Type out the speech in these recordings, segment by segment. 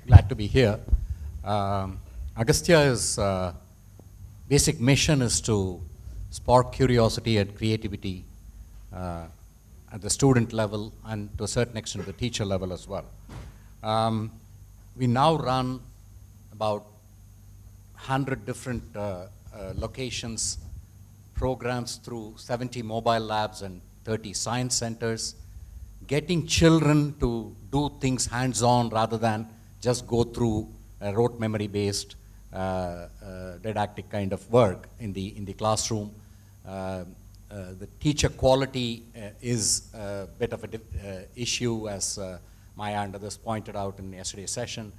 Glad to be here. Agastya's basic mission is to spark curiosity and creativity at the student level and to a certain extent the teacher level as well. We now run about 100 different locations, programs through 70 mobile labs and 30 science centers, getting children to do things hands-on rather than just go through a rote memory-based didactic kind of work in the classroom. The teacher quality is a bit of an issue, as Maya and others pointed out in yesterday's session.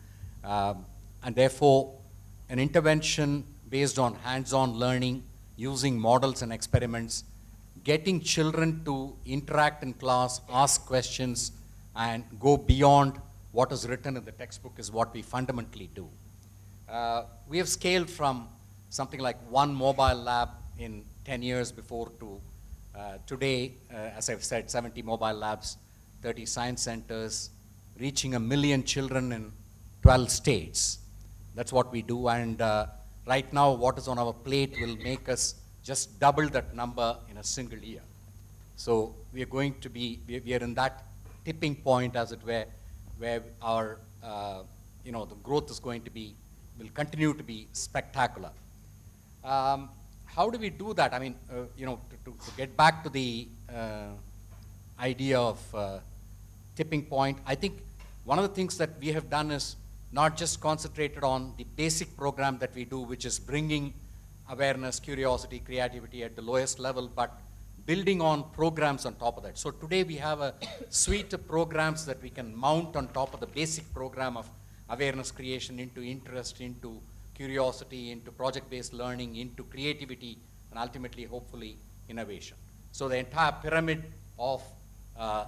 And therefore, an intervention based on hands-on learning, using models and experiments, getting children to interact in class, ask questions, and go beyond what is written in the textbook is what we fundamentally do. We have scaled from something like one mobile lab in 10 years before to today, as I've said, 70 mobile labs, 30 science centers, reaching 1 million children in 12 states. That's what we do, and right now what is on our plate will make us just double that number in a single year. So we are going to be, we are in that tipping point, as it were, where our, the growth is going to be, will continue to be spectacular. How do we do that? I mean, to get back to the idea of tipping point, I think one of the things that we have done is not just concentrated on the basic program that we do, which is bringing awareness, curiosity, creativity at the lowest level, but building on programs on top of that. So today we have a suite of programs that we can mount on top of the basic program of awareness creation into interest, into curiosity, into project-based learning, into creativity, and ultimately, hopefully, innovation. So the entire pyramid of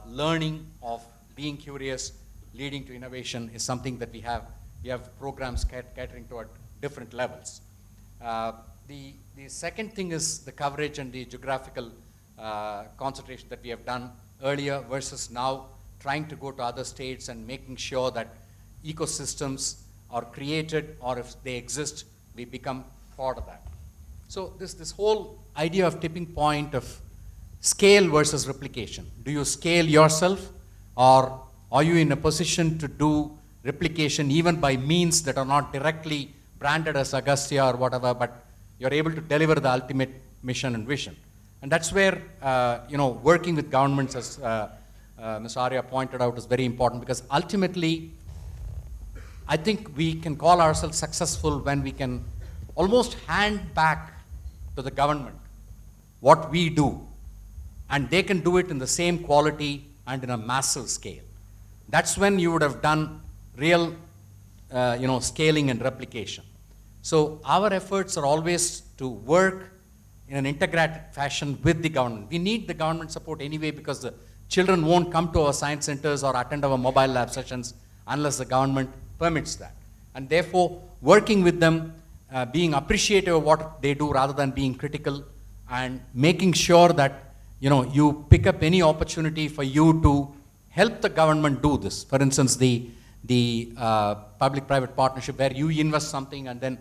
learning, of being curious, leading to innovation is something that we have. We have programs catering to at different levels. The second thing is the coverage and the geographical concentration that we have done earlier versus now, trying to go to other states and making sure that ecosystems are created, or if they exist, we become part of that. So this whole idea of tipping point of scale versus replication. Do you scale yourself, or are you in a position to do replication even by means that are not directly branded as Agastya or whatever, but you're able to deliver the ultimate mission and vision? And that's where, working with governments, as Ms. Arya pointed out, is very important, because ultimately, I think we can call ourselves successful when we can almost hand back to the government what we do, and they can do it in the same quality and in a massive scale. That's when you would have done real, scaling and replication. So our efforts are always to work in an integrated fashion with the government. We need the government support anyway, because the children won't come to our science centers or attend our mobile lab sessions unless the government permits that. And therefore, working with them, being appreciative of what they do rather than being critical, and making sure that you pick up any opportunity for you to help the government do this. For instance, the public-private partnership, where you invest something and then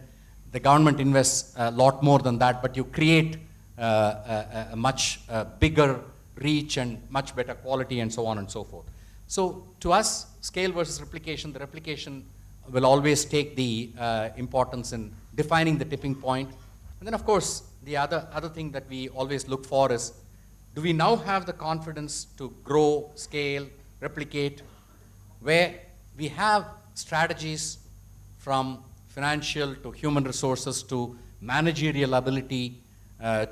the government invests a lot more than that, but you create a much bigger reach and much better quality and so on and so forth. So to us, scale versus replication, the replication will always take the importance in defining the tipping point. And then of course, the other thing that we always look for is, do we now have the confidence to grow, scale, replicate, where we have strategies from financial to human resources to managerial ability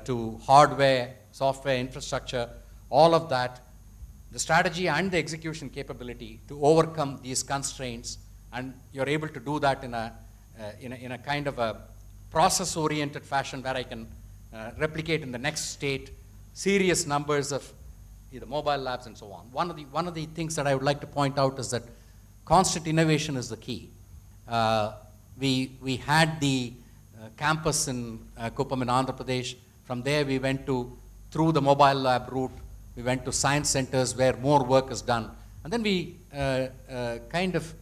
to hardware, software, infrastructure, all of that, the strategy and the execution capability to overcome these constraints, and you're able to do that in a kind of a process-oriented fashion where I can replicate in the next state serious numbers of either mobile labs and so on. One of the things that I would like to point out is that constant innovation is the key. We had the campus in Kuppam in Andhra Pradesh. From there we went through the mobile lab route, We went to science centers where more work is done. And then we kind of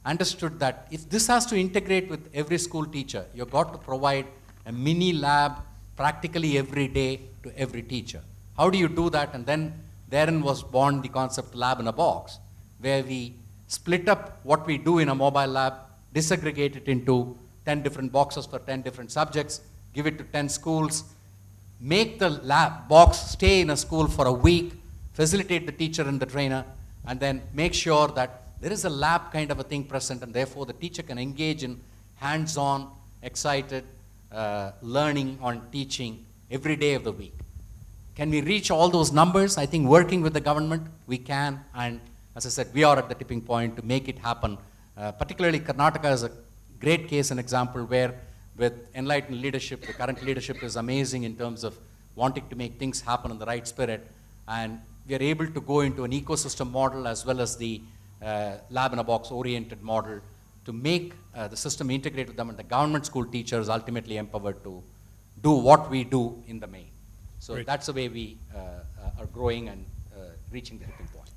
understood that if this has to integrate with every school teacher, you've got to provide a mini lab practically every day to every teacher. How do you do that? And then therein was born the concept lab in a box, where we split up what we do in a mobile lab, disaggregate it into 10 different boxes for 10 different subjects, give it to 10 schools, make the lab box stay in a school for a week, facilitate the teacher and the trainer, and then make sure that there is a lab kind of a thing present, and therefore the teacher can engage in hands-on, excited learning on teaching every day of the week. Can we reach all those numbers? I think working with the government, we can, and as I said, we are at the tipping point to make it happen. Particularly Karnataka is a great case and example where with enlightened leadership, the current leadership is amazing in terms of wanting to make things happen in the right spirit, and we are able to go into an ecosystem model as well as the lab in a box oriented model to make the system integrate with them, and the government school teachers ultimately empowered to do what we do in the main. So Great. that's the way we are growing and reaching the tipping point.